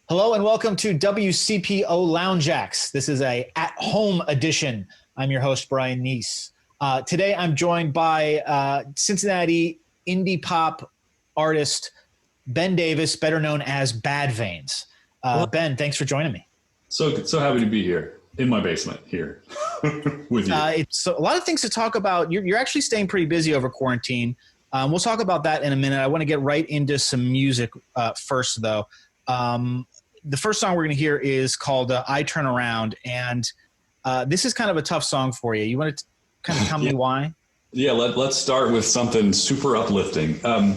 Hello and welcome to WCPO Lounge Acts. This is a at-home edition. I'm your host, Brian Neese. Today I'm joined by Cincinnati indie pop artist Ben Davis, better known as Bad Veins. Ben, thanks for joining me. So happy to be here in my basement here with you. It's a lot of things to talk about. You're actually staying pretty busy over quarantine. We'll talk about that in a minute. I want to get right into some music first, though. The first song we're going to hear is called I Turn Around, and this is kind of a tough song for you. You want to kind of tell me why? Yeah, let's start with something super uplifting. No,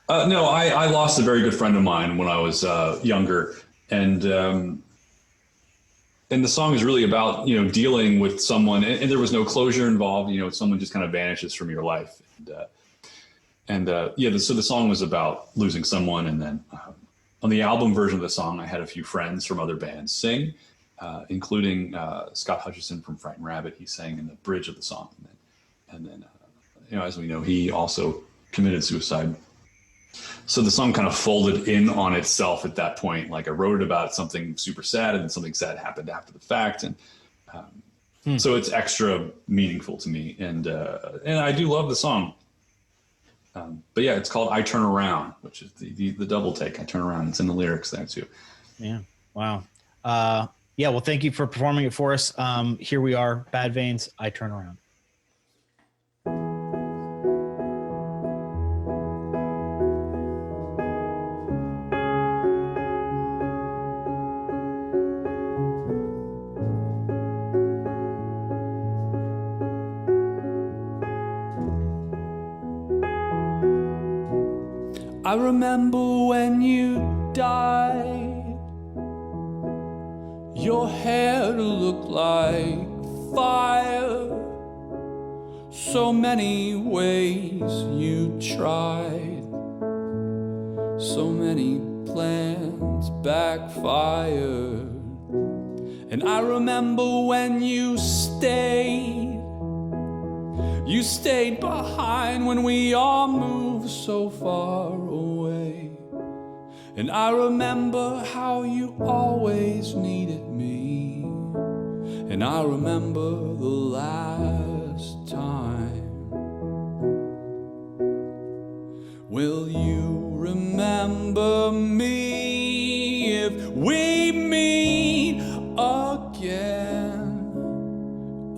I lost a very good friend of mine when I was younger, and the song is really about dealing with someone, and there was no closure involved. Someone just kind of vanishes from your life, so the song was about losing someone, and then. On the album version of the song, I had a few friends from other bands sing, including Scott Hutchison from Frightened Rabbit. He sang in the bridge of the song. And then, as we know, he also committed suicide. So the song kind of folded in on itself at that point. Like I wrote it about something super sad, and then something sad happened after the fact. And so it's extra meaningful to me. And I do love the song. But yeah, it's called I Turn Around, which is the double take. I turn around. It's in the lyrics there too. Yeah. Wow. Well, thank you for performing it for us. Here we are, Bad Veins, I Turn Around. I remember when you died, your hair looked like fire. So many ways you tried, so many plans backfired. And I remember when you stayed behind when we all moved so far away. And I remember how you always needed me. And I remember the last time. Will you remember me if we meet again?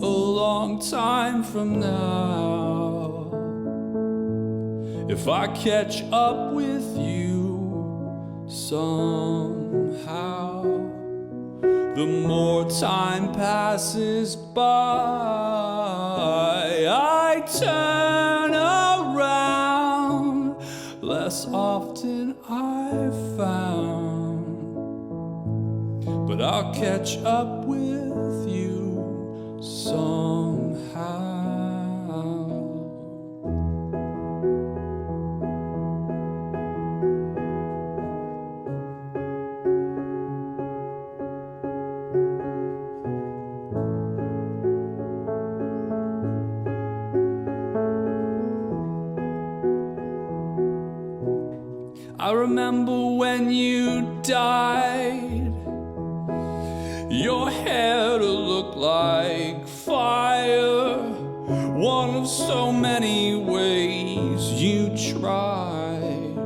A long time from now, if I catch up with you somehow, the more time passes by, I turn around, less often I've found, but I'll catch up with you somehow. I remember when you died, your hair looked like fire. One of so many ways you tried,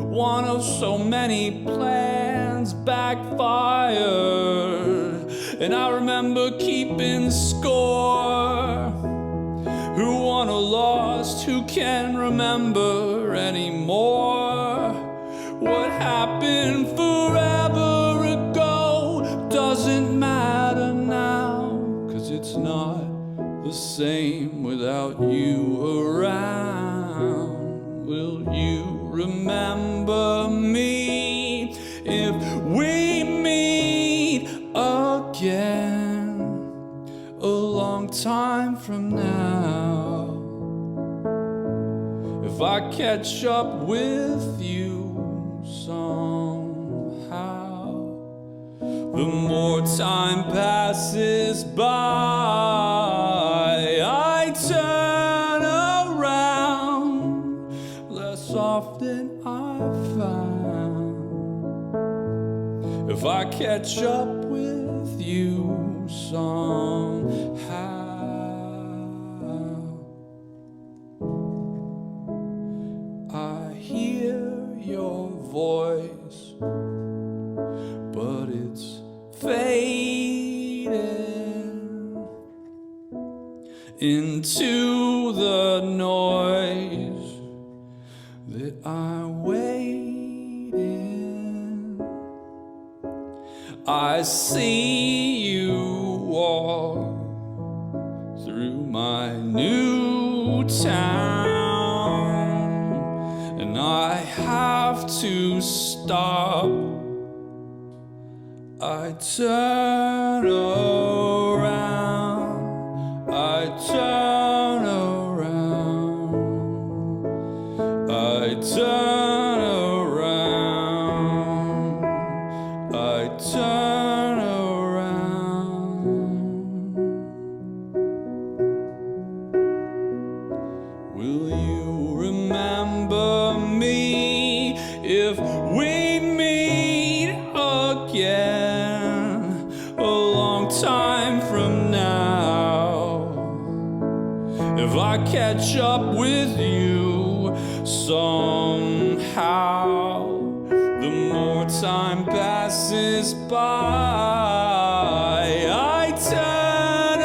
one of so many plans backfired. And I remember keeping score, who won or lost, who can remember anymore? What happened forever ago doesn't matter now, 'cause it's not the same without you around. Will you remember me if we meet again a long time from now? If I catch up with you somehow, the more time passes by, I turn around, less often I find, if I catch up with you somehow. I hear your voice, but it's fading into the noise that I wait in. I see you walk through my new town, and I have to stop. I turn around, I turn around, I turn around, I turn around. Will you remember me if we meet again a long time from now? If I catch up with you somehow, the more time passes by, I turn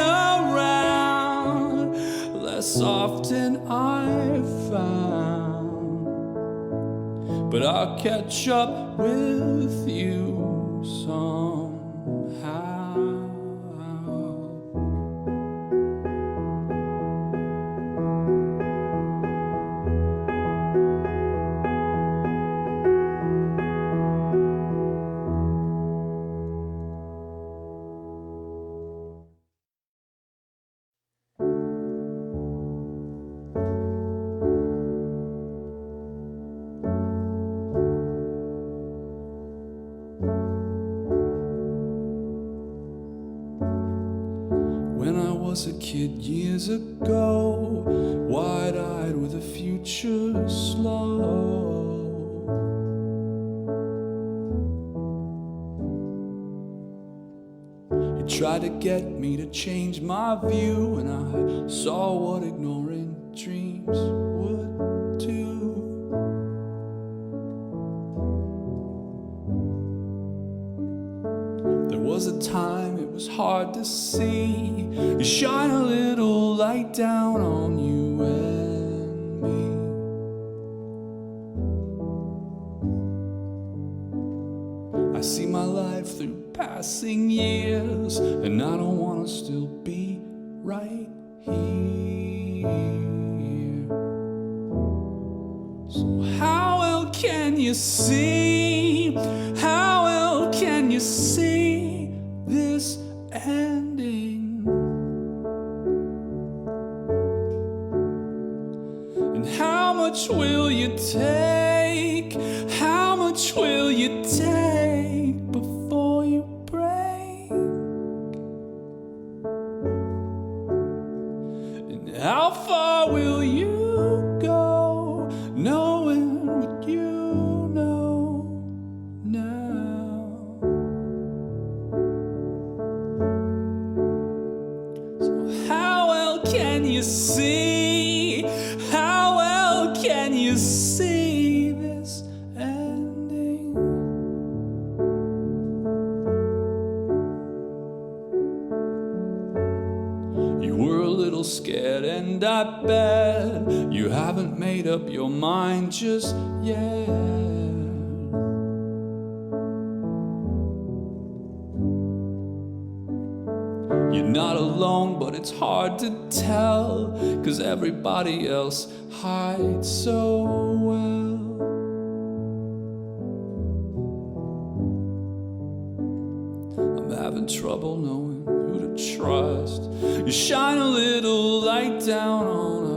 around less often, I've found, but I'll catch up with you somehow. When I was a kid years ago, wide-eyed with a future slow, you tried to get me to change my view, and I saw what ignoring dreams would do. There was a time it was hard to see. You shine a little light down on you and me. I see my life through passing years, and I don't want to still be right here. So how else can you see? How else can you see this ending? And how much will you take? How much will you take before you break? And how far will you go, knowing what you know now? So how else can you see? How else can you see this ending? You were a little scared, and I bet you haven't made up your mind just yet. You're not alone, but it's hard to tell, 'cause everybody else hides so well. I'm having trouble knowing who to trust. You shine a little light down on us.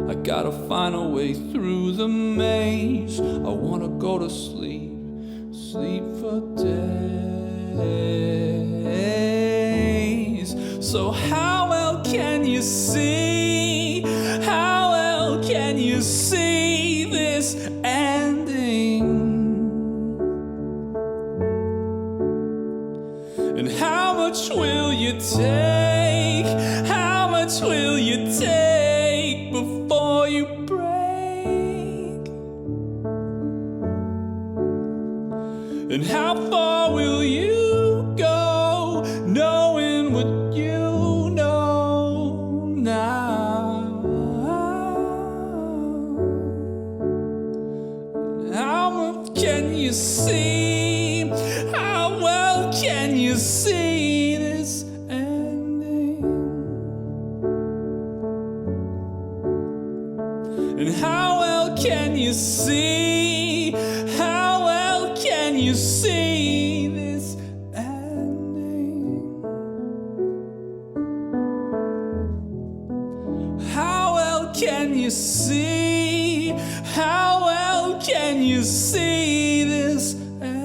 I gotta find a way through the maze. I wanna go to sleep, sleep for days. So how else can you see? How else can you you see this ending? And how much will you take? How much will you take before you break? And how far will you go, knowing what you know now? How much can you see? How well can you see this ending? And how well can you see? How well can you see this ending? How well can you see? How well can you see this ending?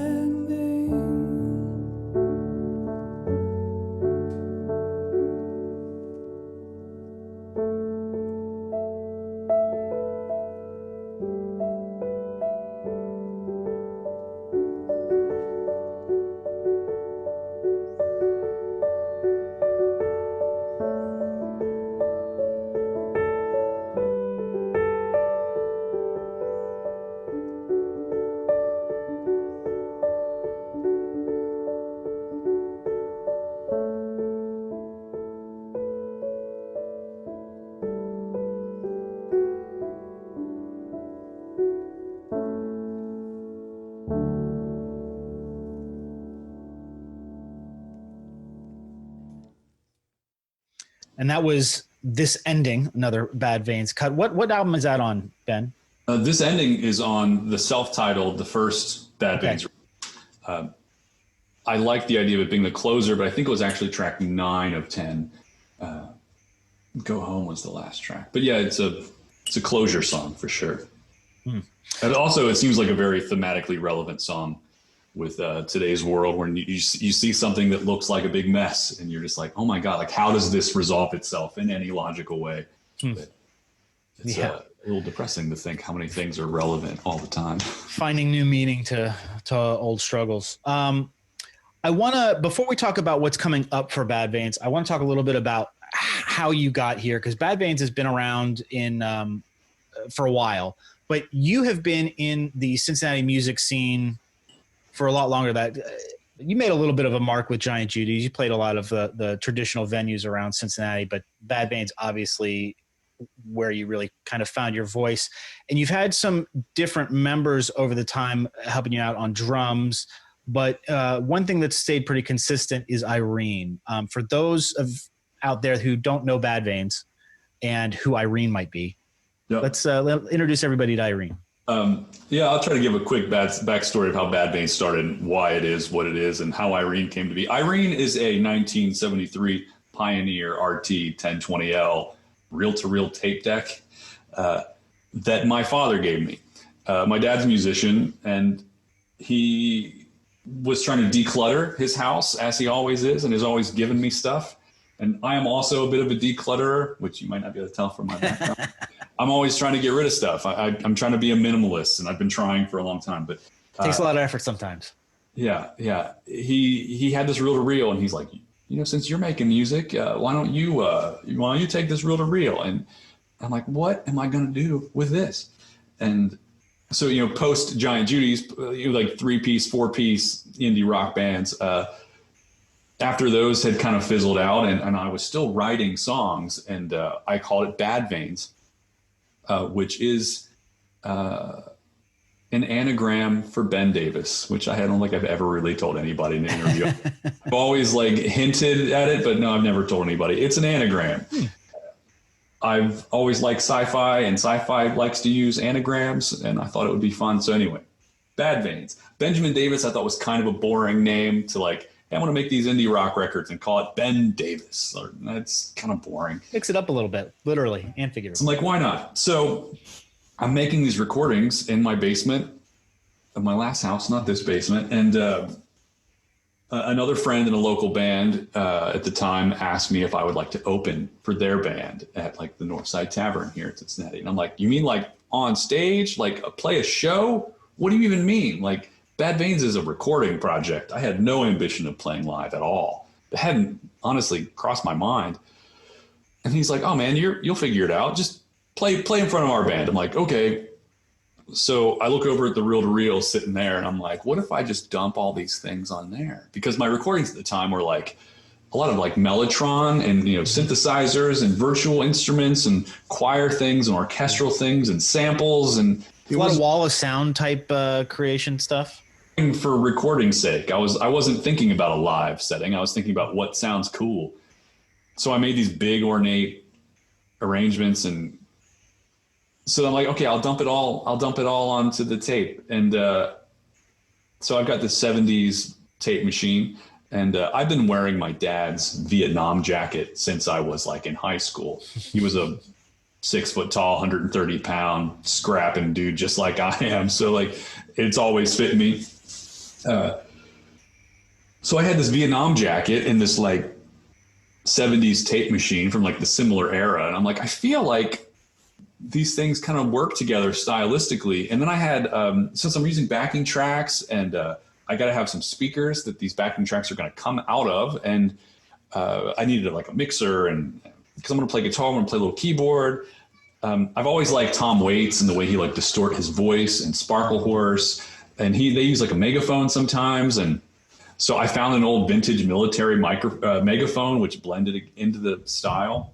And that was This Ending, another Bad Veins cut. What album is that on, Ben? This ending is on the self-titled, the first Bad Veins. I like the idea of it being the closer, but I think it was actually track 9 of 10. Go Home was the last track. But yeah, it's a closure song for sure. And also, it seems like a very thematically relevant song with today's world, when you see something that looks like a big mess and you're just like, oh my God, like how does this resolve itself in any logical way? But it's a little depressing to think how many things are relevant all the time. Finding new meaning to old struggles. I want to, before we talk about what's coming up for Bad Veins, I want to talk a little bit about how you got here, because Bad Veins has been around for a while, but you have been in the Cincinnati music scene for a lot longer. That you made a little bit of a mark with Giant Judy's. You played a lot of the traditional venues around Cincinnati, but Bad Veins obviously where you really kind of found your voice. And you've had some different members over the time helping you out on drums. But one thing that's stayed pretty consistent is Irene. For those out there who don't know Bad Veins and who Irene might be, let's introduce everybody to Irene. I'll try to give a quick backstory of how Bad Veins started, why it is what it is, and how Irene came to be. Irene is a 1973 Pioneer RT 1020L reel-to-reel tape deck that my father gave me. My dad's a musician, and he was trying to declutter his house, as he always is, and has always given me stuff. And I am also a bit of a declutterer, which you might not be able to tell from my background. I'm always trying to get rid of stuff. I'm trying to be a minimalist, and I've been trying for a long time. But it takes a lot of effort sometimes. Yeah. He had this reel-to-reel, and he's like, since you're making music, why don't you take this reel-to-reel? And I'm like, what am I going to do with this? And so, post Giant Judy's, like 3-piece, 4-piece indie rock bands. After those had kind of fizzled out, and I was still writing songs, and I called it Bad Veins, which is an anagram for Ben Davis, which I don't think I've ever really told anybody in an interview. I've always hinted at it, but no, I've never told anybody. It's an anagram. I've always liked sci-fi, and sci-fi likes to use anagrams, and I thought it would be fun. So anyway, Bad Veins. Benjamin Davis I thought was kind of a boring name to hey, I want to make these indie rock records and call it Ben Davis. That's kind of boring. Mix it up a little bit, literally and figuratively. So I'm like, why not? So I'm making these recordings in my basement of my last house, not this basement. And another friend in a local band at the time asked me if I would like to open for their band at the Northside Tavern here in Cincinnati. And I'm like, you mean on stage, like play a show? What do you even mean? Like Bad Veins is a recording project. I had no ambition of playing live at all. It hadn't honestly crossed my mind. And he's like, oh man, you'll figure it out. Just play in front of our band. I'm like, okay. So I look over at the reel-to-reel sitting there and I'm like, what if I just dump all these things on there? Because my recordings at the time were like a lot of like Mellotron and, synthesizers and virtual instruments and choir things and orchestral things and samples. And a lot of wall of sound type creation stuff. For recording's sake, I wasn't thinking about a live setting. I was thinking about what sounds cool. So I made these big ornate arrangements, and so I'm like, okay, I'll dump it all onto the tape. And so I've got this 70s tape machine, and I've been wearing my dad's Vietnam jacket since I was like in high school. He was a 6 foot tall, 130 pound scrapping dude, just like I am. So like, it's always fit me. So I had this Vietnam jacket and this like 70s tape machine from like the similar era. And I'm like, I feel like these things kind of work together stylistically. And then I had, since I'm using backing tracks and I got to have some speakers that these backing tracks are going to come out of. And I needed like a mixer, and because I'm going to play guitar, I'm going to play a little keyboard. I've always liked Tom Waits and the way he like distort his voice, and Sparkle Horse. And they use like a megaphone sometimes. And so I found an old vintage military megaphone, which blended into the style.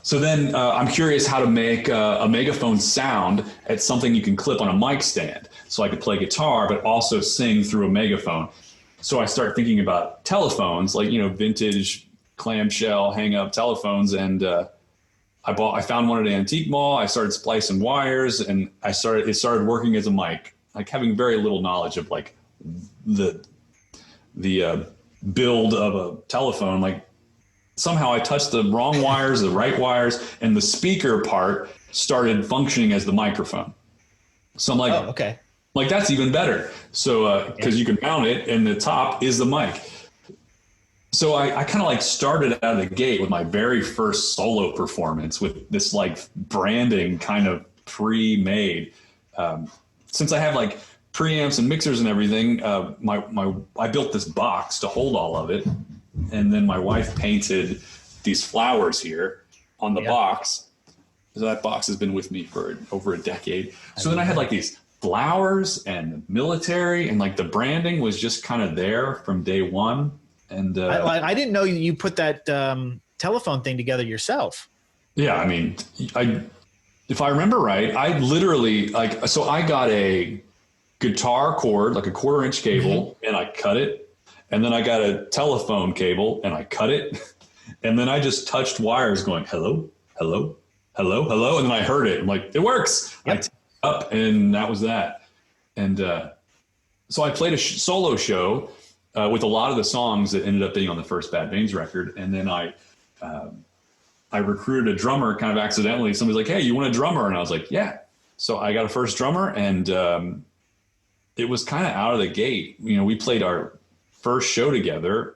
So then I'm curious how to make a megaphone sound at something you can clip on a mic stand. So I could play guitar, but also sing through a megaphone. So I start thinking about telephones, like, vintage clamshell hang up telephones. And I found one at an antique mall. I started splicing wires, and it started working as a mic, like having very little knowledge of like the build of a telephone. Like somehow I touched the wrong wires, the right wires, and the speaker part started functioning as the microphone. So I'm like, oh, okay, like that's even better. So, cause you can mount it and the top is the mic. So I kind of like started out of the gate with my very first solo performance with this like branding kind of pre-made. Since I have like preamps and mixers and everything, I built this box to hold all of it. And then my wife painted these flowers here on the box. So that box has been with me for over a decade. So then I had like these flowers and military, and like the branding was just kind of there from day one. And I didn't know you put that telephone thing together yourself. Yeah, I mean, if I remember right, I literally I got a guitar cord, like a 1/4-inch cable, and I cut it. And then I got a telephone cable and I cut it. And then I just touched wires going, hello, hello, hello, hello. And then I heard it. I'm like, it works. Yep. I took it up, and that was that. And so I played a solo show with a lot of the songs that ended up being on the first Bad Veins record. And then I recruited a drummer kind of accidentally. Somebody's like, hey, you want a drummer? And I was like, yeah. So I got a first drummer, and it was kind of out of the gate. We played our first show together,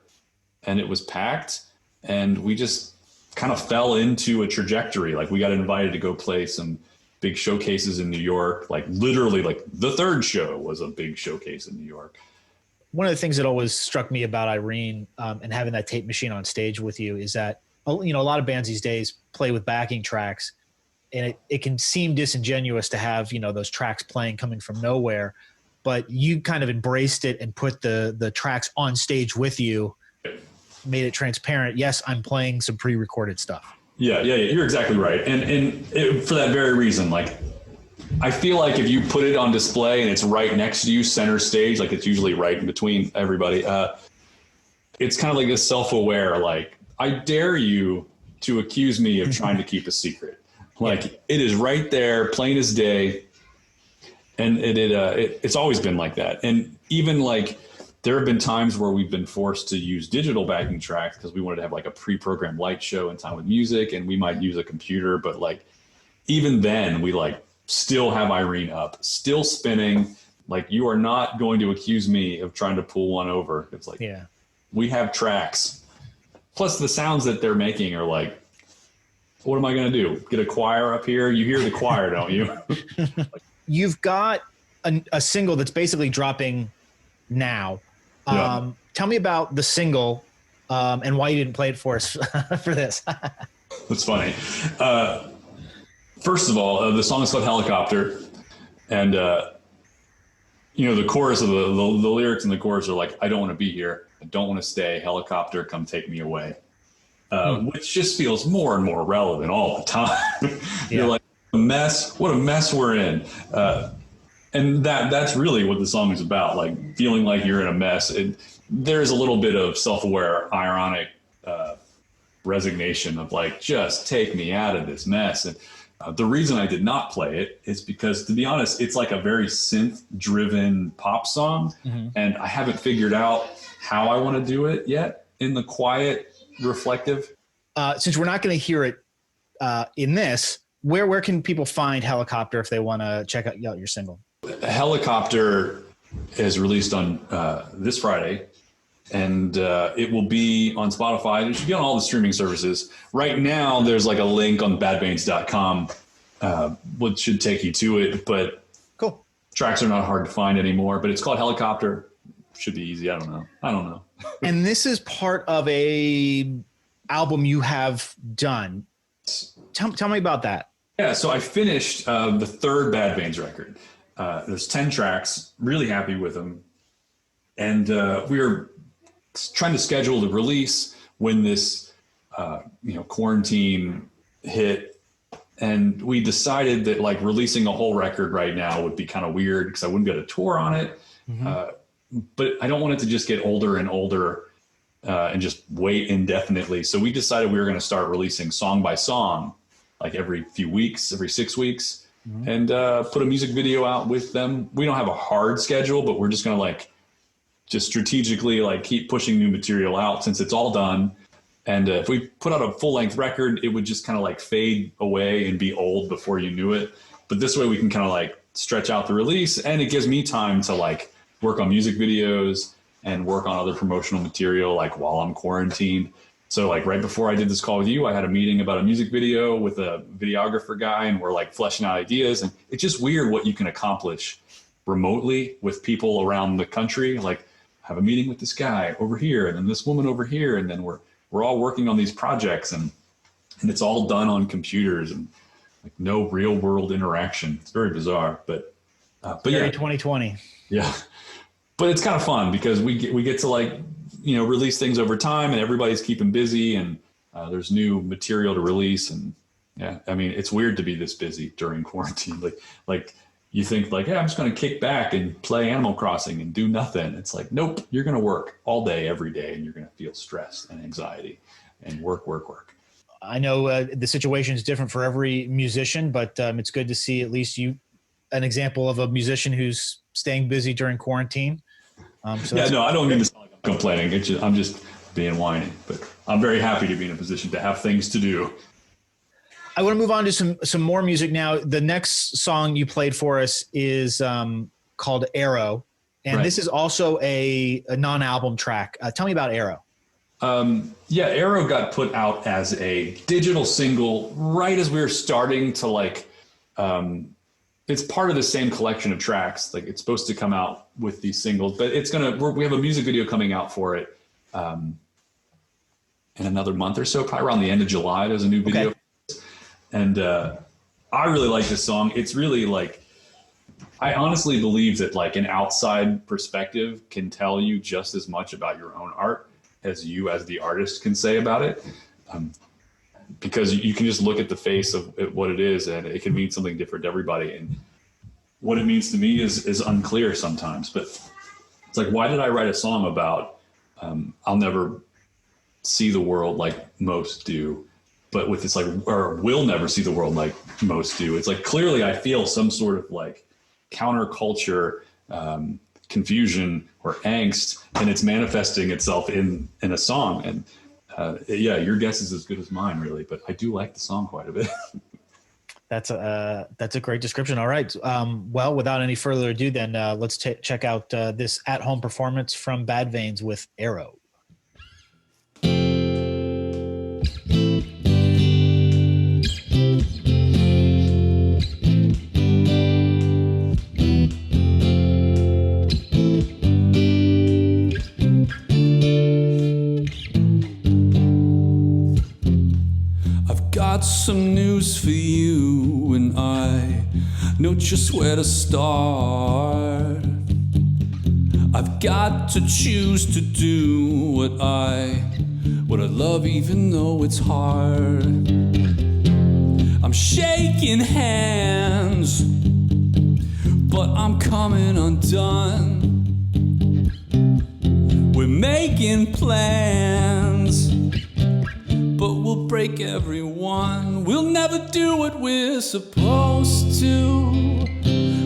and it was packed, and we just kind of fell into a trajectory. Like we got invited to go play some big showcases in New York. Like literally, like the third show was a big showcase in New York. One of the things that always struck me about Irene and having that tape machine on stage with you is that, a lot of bands these days play with backing tracks, and it can seem disingenuous to have, those tracks playing coming from nowhere. But you kind of embraced it and put the tracks on stage with you, made it transparent. Yes, I'm playing some pre-recorded stuff. Yeah, you're exactly right. And for that very reason, like, I feel like if you put it on display and it's right next to you, center stage, like it's usually right in between everybody, it's kind of like this self-aware, like, I dare you to accuse me of trying to keep a secret. Like, it is right there, plain as day. And it's always been like that. And even like there have been times where we've been forced to use digital backing tracks because we wanted to have like a pre-programmed light show in Time with Music, and we might use a computer. But like even then, we like still have Irene up, still spinning. Like, you are not going to accuse me of trying to pull one over. It's like, we have tracks. Plus the sounds that they're making are like what am I going to do? Get a choir up here? You hear the choir, don't you? You've got a single that's basically dropping now. Yeah. Tell me about the single and why you didn't play it for us for this. That's funny. First of all, the song is called Helicopter. And, the chorus of the lyrics in the chorus are like, I don't want to be here. I don't want to stay. Helicopter, come take me away. Which just feels more and more relevant all the time. You're like, what a mess we're in. And that's really what the song is about, like feeling like you're in a mess. There's a little bit of self-aware, ironic resignation of like, just take me out of this mess. And the reason I did not play it is because, to be honest, it's like a very synth-driven pop song, and I haven't figured out how I want to do it yet in the quiet, reflective. Since we're not going to hear it in this, where can people find Helicopter if they want to check out your single? Helicopter is released on this Friday, and it will be on Spotify. It should be on all the streaming services. Right now, there's like a link on badveins.com, which should take you to it. But cool. Tracks are not hard to find anymore. But it's called Helicopter. Should be easy. I don't know. And this is part of a album you have done. Tell me about that. Yeah, so I finished the third Bad Veins record. There's 10 tracks, really happy with them. And we were trying to schedule the release when this, quarantine hit. And we decided that like releasing a whole record right now would be kind of weird because I wouldn't get a tour on it. But I don't want it to just get older and older and just wait indefinitely. So we decided we were going to start releasing song by song, like every few weeks, every 6 weeks, and put a music video out with them. We don't have a hard schedule, but we're just going to just strategically keep pushing new material out since it's all done. And if we put out a full length record, it would just kind of fade away and be old before you knew it. But this way we can kind of stretch out the release, and it gives me time to work on music videos and work on other promotional material while I'm quarantined. So right before I did this call with you, I had a meeting about a music video with a videographer guy, and we're fleshing out ideas. And it's just weird what you can accomplish remotely with people around the country. Have a meeting with this guy over here and then this woman over here, and then we're all working on these projects, and it's all done on computers and no real world interaction. It's very bizarre, but yeah, 2020. Yeah, but it's kind of fun because we get to release things over time, and everybody's keeping busy, and there's new material to release. And yeah, I mean, it's weird to be this busy during quarantine. You think hey, I'm just going to kick back and play Animal Crossing and do nothing. It's nope, you're going to work all day, every day, and you're going to feel stress and anxiety and work. I know the situation is different for every musician, but it's good to see at least an example of a musician who's staying busy during quarantine. I don't mean to sound like I'm complaining. I'm just being whiny, but I'm very happy to be in a position to have things to do. I want to move on to some more music now. The next song you played for us is called Arrow, and This is also a non-album track. Tell me about Arrow. Arrow got put out as a digital single right as we were starting to it's part of the same collection of tracks. It's supposed to come out with these singles, but we have a music video coming out for it in another month or so, probably around the end of July. There's a new video. Okay. And I really like this song. It's really I honestly believe that an outside perspective can tell you just as much about your own art as you as the artist can say about it. Because you can just look at the face of what it is, and it can mean something different to everybody. And what it means to me is unclear sometimes. But it's why did I write a song about I'll never see the world like most do, but with this or will never see the world like most do. It's clearly I feel some sort of counterculture confusion or angst, and it's manifesting itself in a song. And your guess is as good as mine, really, but I do like the song quite a bit. That's a great description. All right. Well, without any further ado, then let's check out this at-home performance from Bad Veins with Arrow. got some news for you, and I know just where to start. I've got to choose to do what I love, even though it's hard. I'm shaking hands, but I'm coming undone. We're making plans, but we'll break every one. We'll never do what we're supposed to.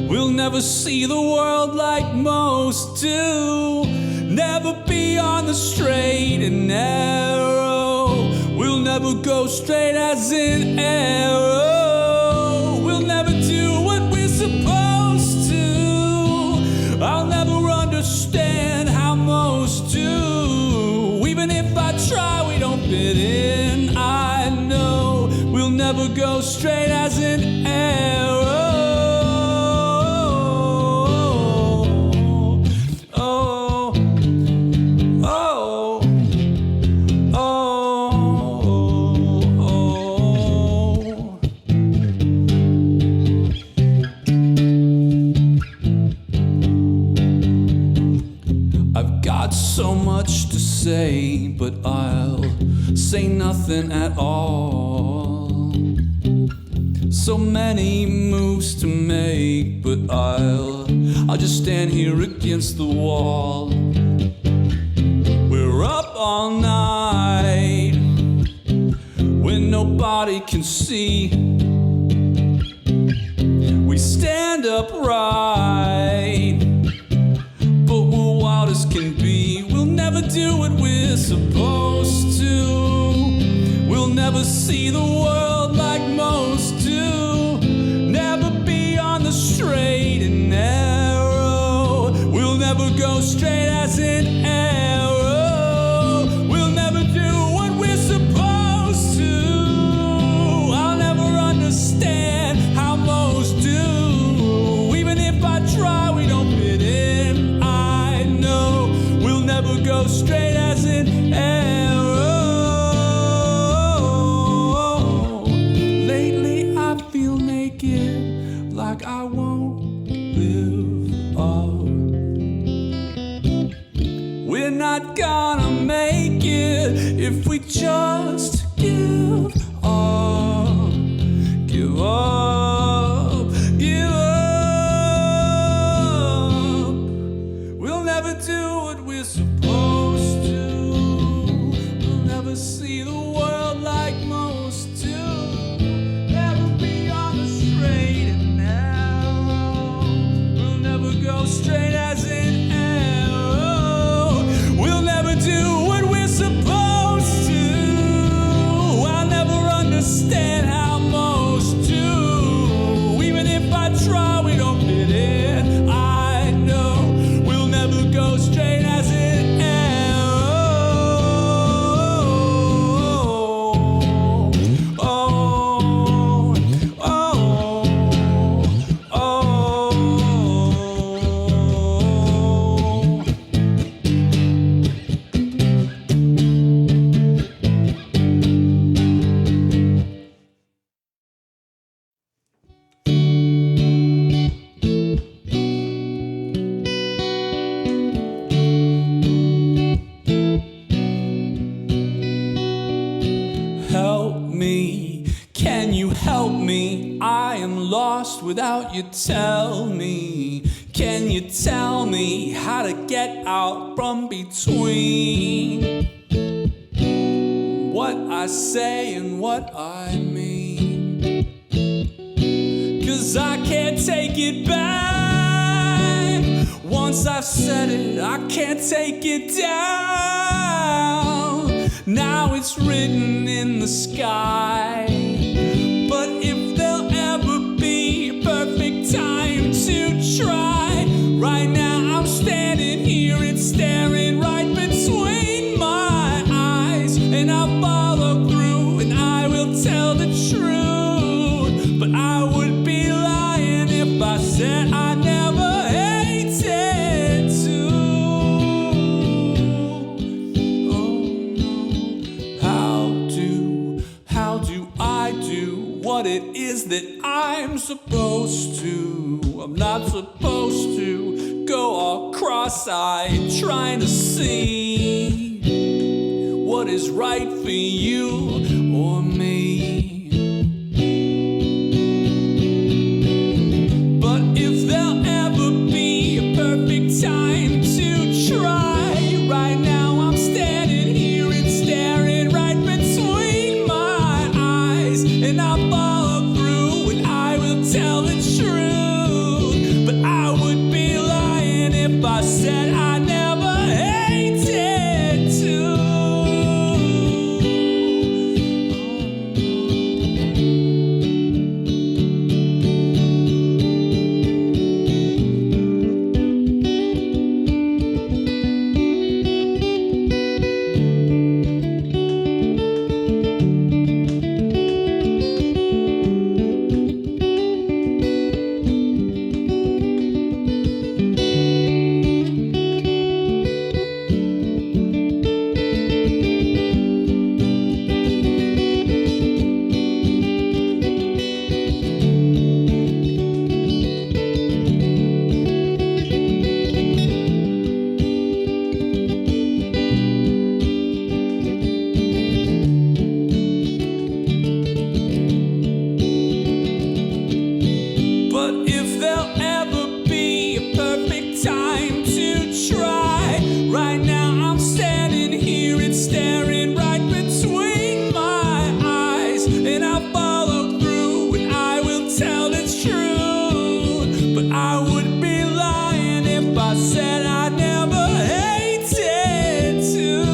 We'll never see the world like most do. Never be on the straight and narrow. We'll never go straight as an arrow. We'll never do what we're supposed to. I'll never understand how most do. Even if I try, we don't fit in. I know we'll never go straight as an arrow. So much to say, but I'll say nothing at all. So many moves to make, but I'll just stand here against the wall. We're up all night when nobody can see. We stand upright, but we're wild as can be. We'll never do what we're supposed to. We'll never see the world like most do. Never be on the straight and narrow. We'll never go straight as an arrow. We'll never do what we're supposed to. I'll never understand how most do. Even if I try, we don't fit in. I know we'll never go straight as an arrow. Lately I feel naked, like I won't live up. We're not gonna make it if we just give up. Give up, give up. We'll never do what we're supposed to. We'll never see the world like most do. Never be on the straight and narrow. We'll never go straight as an arrow. We'll never do what we're supposed to. I'll never understand how most do. Even if I try, we don't fit in. I know we'll never go straight as an arrow. Oh, oh, oh, oh. Help me, can you help me? I am lost without you, tell me. Can you tell me how to get out from between what I say and what I mean? 'Cause I can't take it back. Once I've said it, I can't take it down. Now it's written in the sky. But if there'll ever be a perfect time to try, right now I'm standing here, it's staring right between my eyes. And I'll follow through and I will tell the truth. But I would be lying if I said I never hated to. Oh no, how do I do that I'm supposed to. I'm not supposed to go all cross-eyed trying to see what is right for you or me. But if there'll ever be a perfect time to try, right now I'm standing here and staring right between my eyes, and I'll follow through and I will tell the truth. But I would be lying if I said I never hated to. But if there'll ever be a perfect time to try, right now I'm standing here and staring right between my eyes, and I'll follow through and I will tell the truth. But I would be lying if I said I never hated to.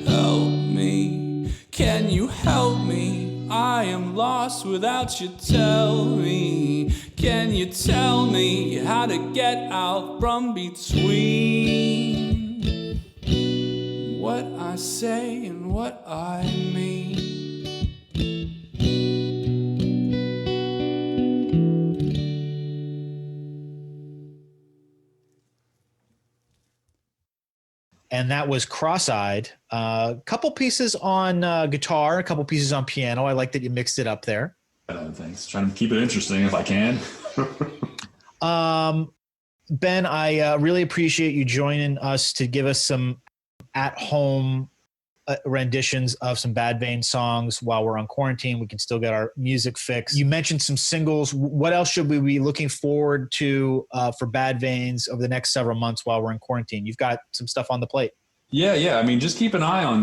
Oh no, help me, can you help me? I am lost without you, tell me. Can you tell me how to get out from between what I say and what I mean? And that was Cross-Eyed. A couple pieces on guitar, a couple pieces on piano. I like that you mixed it up there. Thanks. Trying to keep it interesting if I can. Ben, I really appreciate you joining us to give us some at-home renditions of some Bad Veins songs while we're on quarantine. We can still get our music fix. You mentioned some singles. What else should we be looking forward to for Bad Veins over the next several months while we're in quarantine? You've got some stuff on the plate. Yeah. I mean, just keep an eye on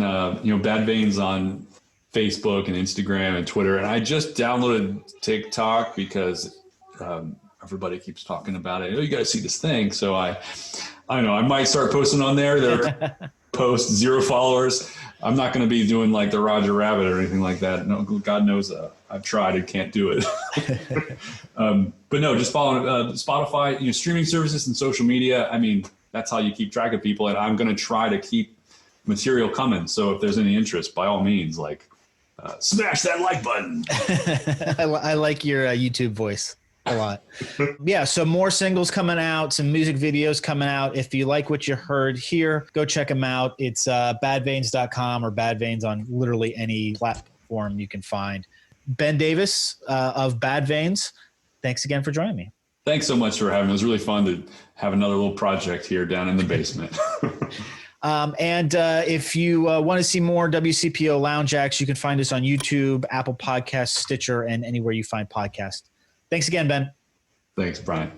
Bad Veins on Facebook and Instagram and Twitter. And I just downloaded TikTok because everybody keeps talking about it. Oh, you got to see this thing. So I don't know. I might start posting on there. There post 0 followers. I'm not going to be doing like the Roger Rabbit or anything like that. No, God knows I've tried and can't do it. But no, just follow Spotify, streaming services and social media. I mean, that's how you keep track of people. And I'm going to try to keep material coming. So if there's any interest, by all means, smash that like button. I like your YouTube voice a lot. Yeah, so more singles coming out, some music videos coming out. If you like what you heard here, go check them out. It's badveins.com or Bad Veins on literally any platform you can find. Ben Davis of Bad Veins, thanks again for joining me. Thanks so much for having me. It was really fun to have another little project here down in the basement. And if you want to see more WCPO Lounge Acts, you can find us on YouTube, Apple Podcasts, Stitcher, and anywhere you find podcasts. Thanks again, Ben. Thanks, Brian.